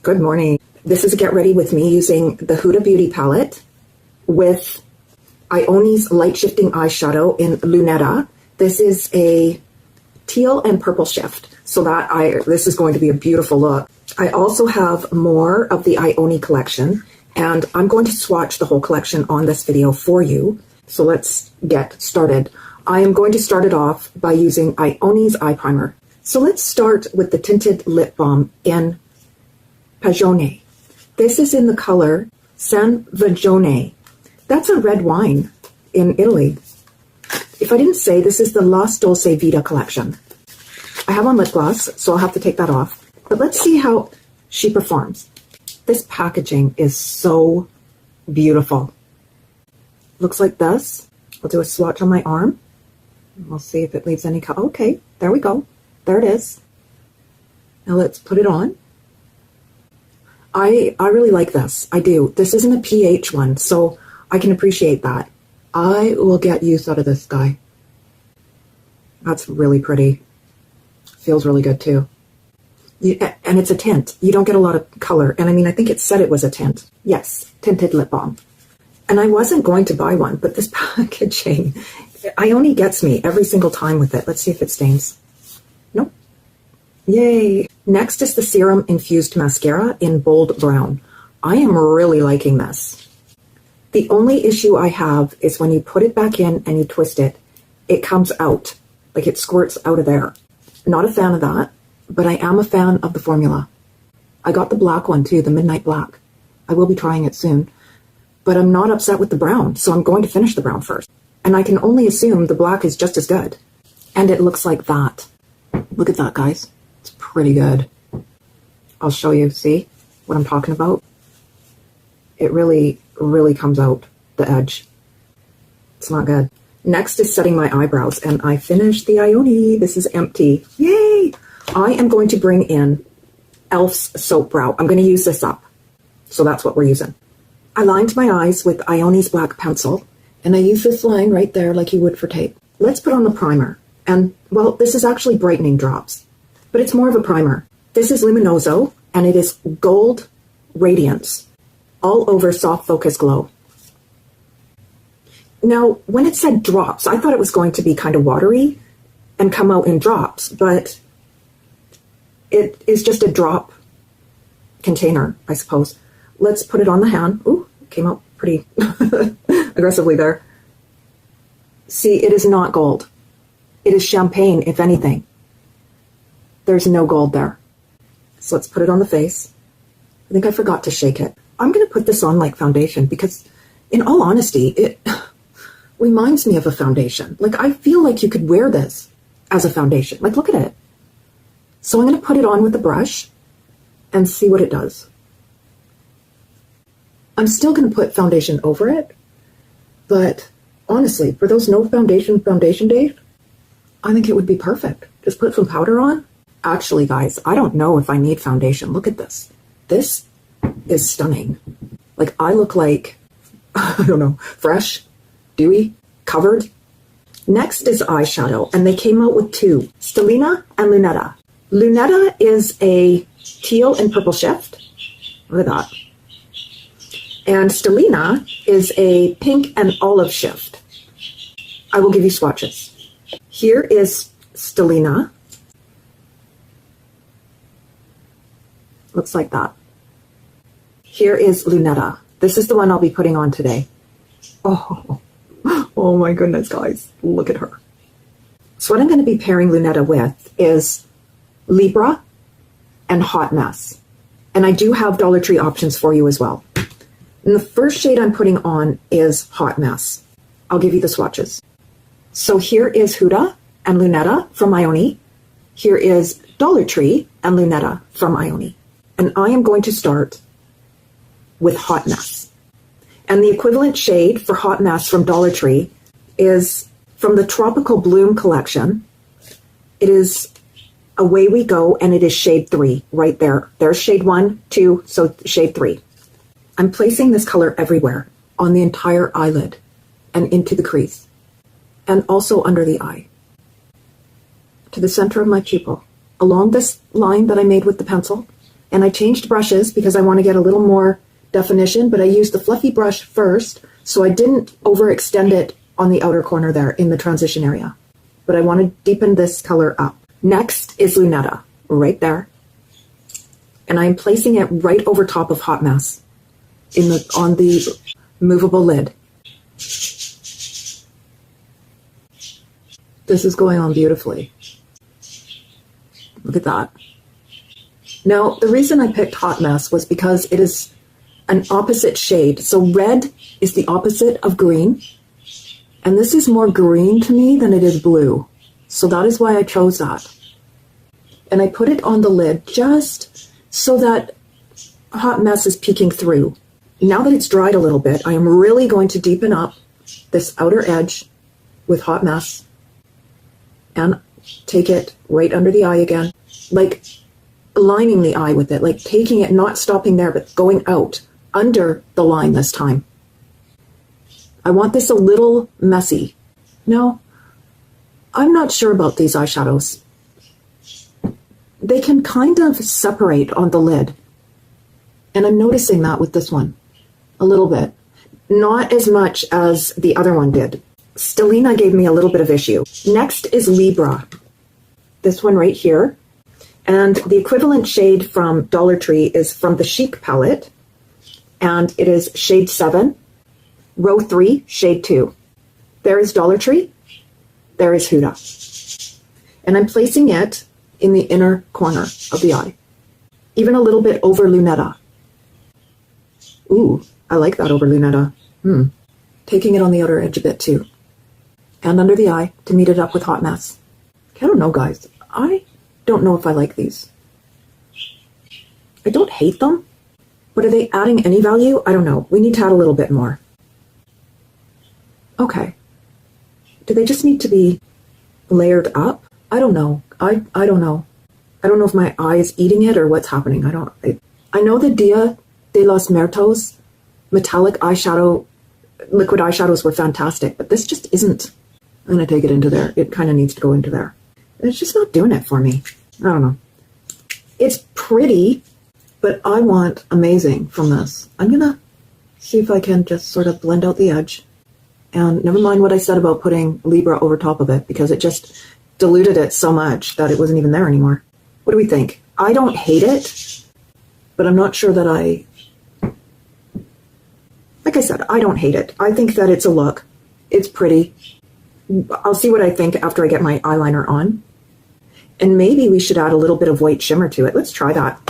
Good morning. This is a get ready with me using the Huda Beauty palette with Ione's light shifting eyeshadow in Lunetta. This is a teal and purple shift, so this is going to be a beautiful look. I also have more of the Ione collection, and I'm going to swatch the whole collection on this video for you. So let's get started. I am going to start it off by using Ione's eye primer. So let's start with the Tinted Lip Balm in Vagon. This is in the color San Vagon. That's a red wine in Italy. If I didn't say, this is the Dolce Vita collection. I have on lip gloss, so I'll have to take that off. But let's see how she performs. This packaging is so beautiful. Looks like this. I'll do a swatch on my arm. We'll see if it leaves any color. Okay, there we go. There it is. Now let's put it on. I really like this. I do. This isn't a pH one, so I can appreciate that. I will get use out of this guy. That's really pretty. Feels really good too. And it's a tint. You don't get a lot of color. And I mean, I think it said it was a tint. Yes, tinted lip balm. And I wasn't going to buy one, but this packaging, Ione gets me every single time with it. Let's see if it stains. Nope. Yay. Next is the Serum Infused Mascara in Bold Brown. I am really liking this. The only issue I have is when you put it back in and you twist it, it comes out. Like it squirts out of there. Not a fan of that, but I am a fan of the formula. I got the black one too, the Midnight Black. I will be trying it soon. But I'm not upset with the brown, so I'm going to finish the brown first. And I can only assume the black is just as good. And it looks like that. Look at that, guys. It's pretty good. I'll show you, see what I'm talking about? It really, really comes out the edge. It's not good. Next is setting my eyebrows, and I finished the Ione. This is empty. Yay! I am going to bring in e.l.f.'s Soap Brow. I'm going to use this up. So that's what we're using. I lined my eyes with Ione's black pencil, and I use this line right there like you would for tape. Let's put on the primer. And, well, this is actually brightening drops, but it's more of a primer. This is Luminoso, and it is Gold Radiance, all over Soft Focus Glow. Now, when it said drops, I thought it was going to be kind of watery and come out in drops, but it is just a drop container, I suppose. Let's put it on the hand. Ooh, it came out pretty aggressively there. See, it is not gold. It is champagne, if anything. There's no gold there. So let's put it on the face. I think I forgot to shake it. I'm going to put this on like foundation because, in all honesty, it reminds me of a foundation. Like, I feel like you could wear this as a foundation. Like, look at it. So I'm going to put it on with the brush and see what it does. I'm still going to put foundation over it, but honestly, for those no foundation days, I think it would be perfect. Just put some powder on. Actually, guys, I don't know if I need foundation. Look at this. This is stunning. Like, I look like, I don't know, fresh, dewy, covered. Next is eyeshadow, and they came out with two, Stellina and Lunetta. Lunetta is a teal and purple shift. Look at that. And Stellina is a pink and olive shift. I will give you swatches. Here is Stellina. Looks like that. Here is Lunetta. This is the one I'll be putting on today. Oh my goodness, guys. Look at her. So what I'm going to be pairing Lunetta with is Libra and Hot Mess. And I do have Dollar Tree options for you as well. And the first shade I'm putting on is Hot Mess. I'll give you the swatches. So here is Huda and Lunetta from Ione. Here is Dollar Tree and Lunetta from Ione. And I am going to start with Hot Mess. And the equivalent shade for Hot Mess from Dollar Tree is from the Tropical Bloom collection. It is Away We Go, and it is shade 3 right there. There's shade 1, 2, so shade 3. I'm placing this color everywhere on the entire eyelid and into the crease and also under the eye to the center of my pupil along this line that I made with the pencil And I changed brushes because I want to get a little more definition, but I used the fluffy brush first, so I didn't overextend it on the outer corner there in the transition area. But I want to deepen this color up. Next is Lunetta, right there. And I'm placing it right over top of Hot Mess on the movable lid. This is going on beautifully. Look at that. Now, the reason I picked Hot Mess was because it is an opposite shade. So red is the opposite of green. And this is more green to me than it is blue. So that is why I chose that. And I put it on the lid just so that Hot Mess is peeking through. Now that it's dried a little bit, I am really going to deepen up this outer edge with Hot Mess and take it right under the eye again, like lining the eye with it, like taking it, not stopping there, but going out under the line this time. I want this a little messy. No, I'm not sure about these eyeshadows. They can kind of separate on the lid. And I'm noticing that with this one a little bit. Not as much as the other one did. Stellina gave me a little bit of issue. Next is Libra. This one right here. And the equivalent shade from Dollar Tree is from the Chic palette. And it is shade 7, row 3, shade 2. There is Dollar Tree. There is Huda. And I'm placing it in the inner corner of the eye. Even a little bit over Lunetta. Ooh, I like that over Lunetta. Taking it on the outer edge a bit too. And under the eye to meet it up with Hot Mess. I don't know, guys. I don't know if I like these. I don't hate them, but are they adding any value? I don't know. We need to add a little bit more. Okay. Do they just need to be layered up? I don't know. I don't know. I don't know if my eye is eating it or what's happening. I know the Dia de los Muertos metallic eyeshadow, liquid eyeshadows were fantastic, but this just isn't. I'm going to take it into there. It kind of needs to go into there. It's just not doing it for me. I don't know. It's pretty, but I want amazing from this. I'm going to see if I can just sort of blend out the edge. And never mind what I said about putting Libra over top of it, because it just diluted it so much that it wasn't even there anymore. What do we think? I don't hate it, but I'm not sure that like I said, I don't hate it. I think that it's a look. It's pretty. I'll see what I think after I get my eyeliner on. And maybe we should add a little bit of white shimmer to it. Let's try that.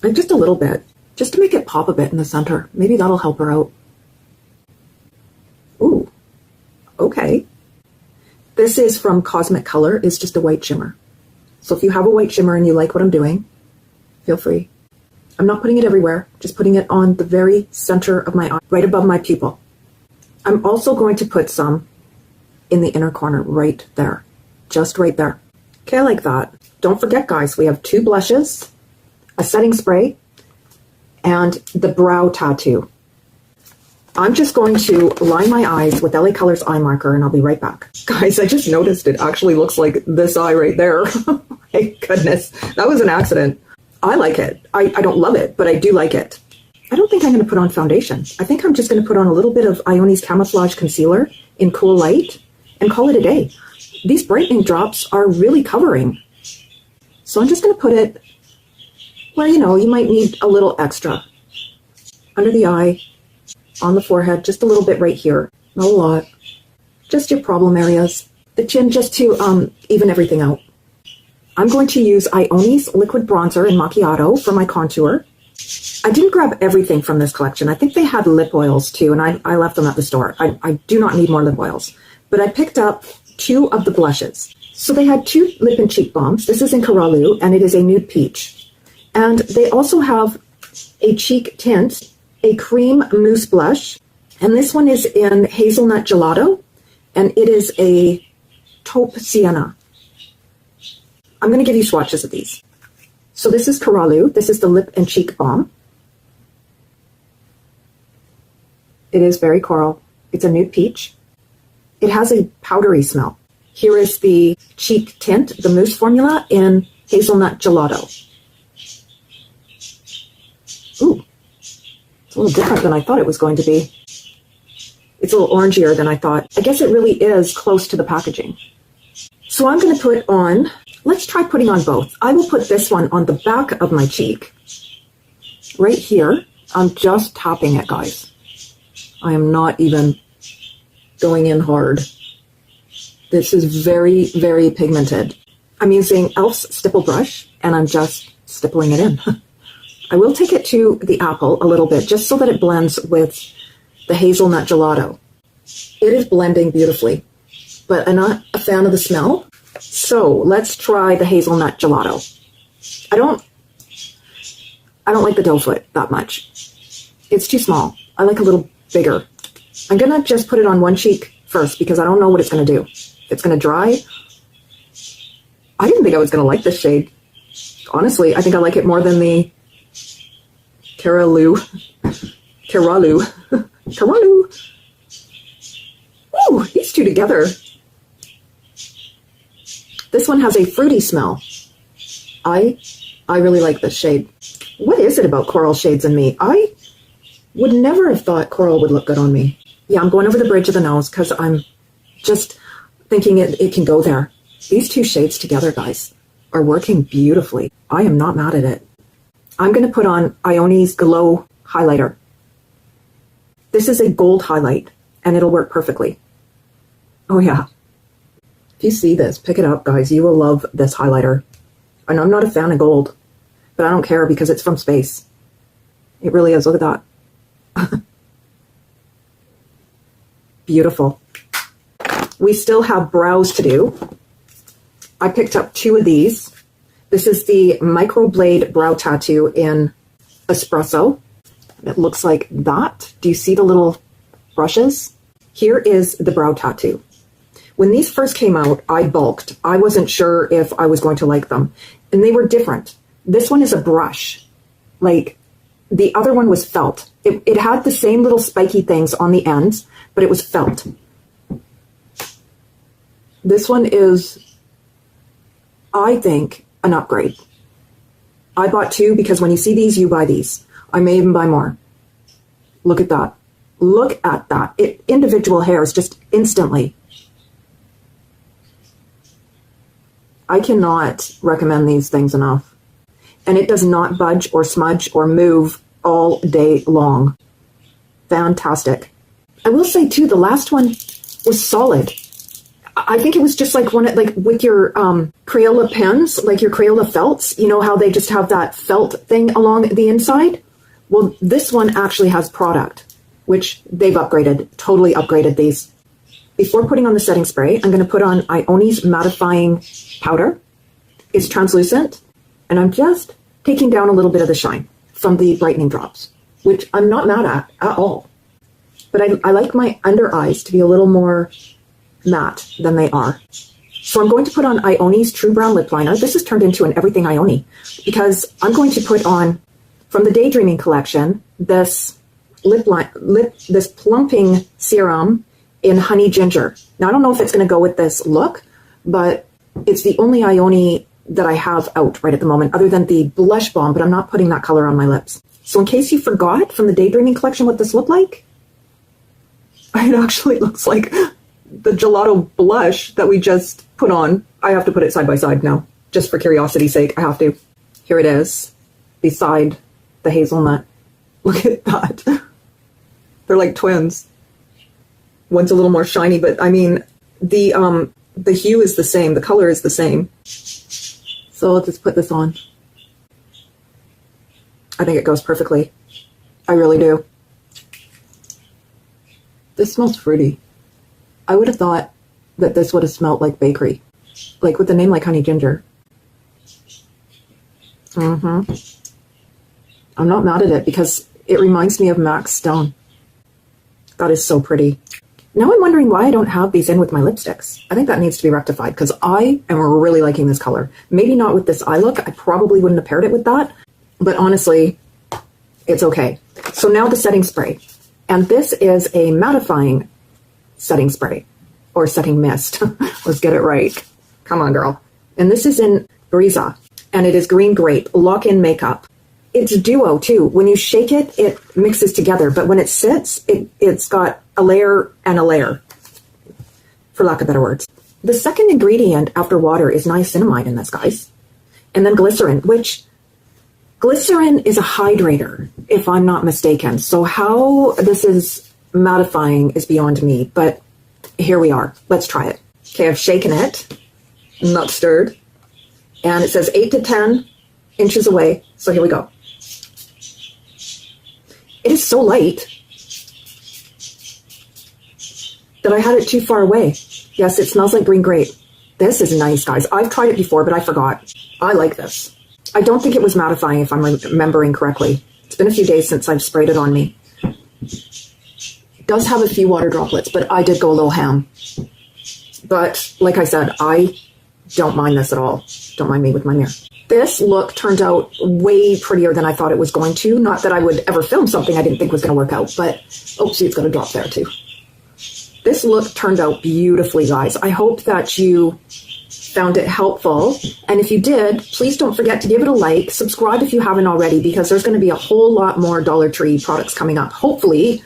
Like just a little bit, just to make it pop a bit in the center. Maybe that'll help her out. Ooh, okay. This is from Cosmic Color. It's just a white shimmer. So if you have a white shimmer and you like what I'm doing, feel free. I'm not putting it everywhere, just putting it on the very center of my eye, right above my pupil. I'm also going to put some in the inner corner, right there. Just right there. Okay, like that. Don't forget, guys, we have 2 blushes, a setting spray, and the brow tattoo. I'm just going to line my eyes with LA Colors eye marker, and I'll be right back. Guys, I just noticed it actually looks like this eye right there. My goodness, that was an accident. I like it. I don't love it, but I do like it. I don't think I'm going to put on foundation. I think I'm just going to put on a little bit of Ione's Camouflage Concealer in Cool Light and call it a day. These brightening drops are really covering. So I'm just going to put it where, you might need a little extra. Under the eye, on the forehead, just a little bit right here. Not a lot. Just your problem areas. The chin, just to even everything out. I'm going to use Ione's Liquid Bronzer in Macchiato for my contour. I didn't grab everything from this collection. I think they had lip oils too, and I left them at the store. I do not need more lip oils. But I picked up 2 of the blushes. So they had 2 lip and cheek balms. This is in Corallu, and it is a nude peach. And they also have a cheek tint, a cream mousse blush. And this one is in Hazelnut Gelato, and it is a taupe sienna. I'm going to give you swatches of these. So this is Corallu. This is the lip and cheek balm. It is very coral. It's a nude peach. It has a powdery smell. Here is the cheek tint, the mousse formula in Hazelnut Gelato. a little different than I thought it was going to be. It's a little orangier than I thought. I guess it really is close to the packaging. So I'm going to put on, let's try putting on both. I will put this one on the back of my cheek. Right here. I'm just tapping it, guys. I am not even going in hard. This is very, very pigmented. I'm using e.l.f.'s stipple brush, and I'm just stippling it in. I will take it to the apple a little bit, just so that it blends with the hazelnut gelato. It is blending beautifully, but I'm not a fan of the smell. So let's try the hazelnut gelato. I don't like the doe foot that much. It's too small. I like a little bigger. I'm going to just put it on one cheek first because I don't know what it's going to do. It's going to dry. I didn't think I was going to like this shade. Honestly, I think I like it more than the Caralu. Ooh, these two together. This one has a fruity smell. I really like this shade. What is it about coral shades and me? I would never have thought coral would look good on me. Yeah, I'm going over the bridge of the nose because I'm just thinking it can go there. These two shades together, guys, are working beautifully. I am not mad at it. I'm going to put on Ione's Glow highlighter. This is a gold highlight, and it'll work perfectly. Oh, yeah. If you see this, pick it up, guys. You will love this highlighter. And I'm not a fan of gold, but I don't care because it's from space. It really is. Look at that. Beautiful. We still have brows to do. I picked up two of these. This is the microblade brow tattoo in espresso. It looks like that. Do you see the little brushes? Here is the brow tattoo. When these first came out, I bulked. I wasn't sure if I was going to like them. And they were different. This one is a brush. Like, the other one was felt. It had the same little spiky things on the ends, but it was felt. This one is, I think, an upgrade. I bought two because when you see these, you buy these. I may even buy more. Look at that. Look at that. Individual hairs just instantly. I cannot recommend these things enough. And it does not budge or smudge or move all day long. Fantastic. I will say too, the last one was solid. I think it was just like like with your Crayola pens, like your Crayola felts, you know how they just have that felt thing along the inside? Well, this one actually has product, which they've upgraded, totally upgraded these. Before putting on the setting spray, I'm going to put on Ione's mattifying powder. It's translucent, and I'm just taking down a little bit of the shine from the brightening drops, which I'm not mad at all. But I like my under eyes to be a little more matte than they are. So I'm going to put on Ione's True Brown Lip Liner. This is turned into an Everything Ione because I'm going to put on, from the Daydreaming collection, this this plumping serum in Honey Ginger. Now, I don't know if it's going to go with this look, but it's the only Ione that I have out right at the moment, other than the Blush Balm, but I'm not putting that color on my lips. So in case you forgot from the Daydreaming collection what this looked like, it actually looks like the Gelato blush that we just put on. I have to put it side by side now, just for curiosity's sake. I have to. Here it is, beside the hazelnut. Look at that. They're like twins. One's a little more shiny, but I mean, the hue is the same. The color is the same. So let's just put this on. I think it goes perfectly. I really do. This smells fruity. I would have thought that this would have smelled like bakery. Like with a name like Honey Ginger. I'm not mad at it because it reminds me of Max Stone. That is so pretty. Now I'm wondering why I don't have these in with my lipsticks. I think that needs to be rectified because I am really liking this color. Maybe not with this eye look. I probably wouldn't have paired it with that. But honestly, it's okay. So now the setting spray. And this is a mattifying setting spray. Or setting mist. Let's get it right. Come on, girl. And this is in Brisa. And it is Green Grape Lock-In Makeup. it's duo too. When you shake it, it mixes together. But when it sits, it's got a layer and a layer, for lack of better words. The second ingredient after water is niacinamide in this, guys. And then glycerin, which glycerin is a hydrator, if I'm not mistaken. So how this is mattifying is beyond me, but here we are. Let's try it. Okay, I've shaken it, not stirred. And it says 8 to 10 inches away. So here we go. It is so light that I had it too far away. Yes, it smells like green grape. This is nice, guys. I've tried it before, but I forgot. I like this. I don't think it was mattifying, if I'm remembering correctly. It's been a few days since I've sprayed it on me. It does have a few water droplets, but I did go a little ham. But like I said, I don't mind this at all. Don't mind me with my mirror. This look turned out way prettier than I thought it was going to. Not that I would ever film something I didn't think was going to work out, but oh, see, it's going to drop there too. This look turned out beautifully, guys. I hope that you found it helpful. And if you did, please don't forget to give it a like. Subscribe if you haven't already, because there's going to be a whole lot more Dollar Tree products coming up, hopefully,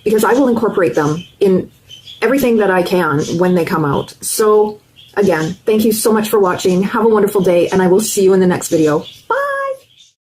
because I will incorporate them in everything that I can when they come out. So again, thank you so much for watching. Have a wonderful day, and I will see you in the next video. Bye.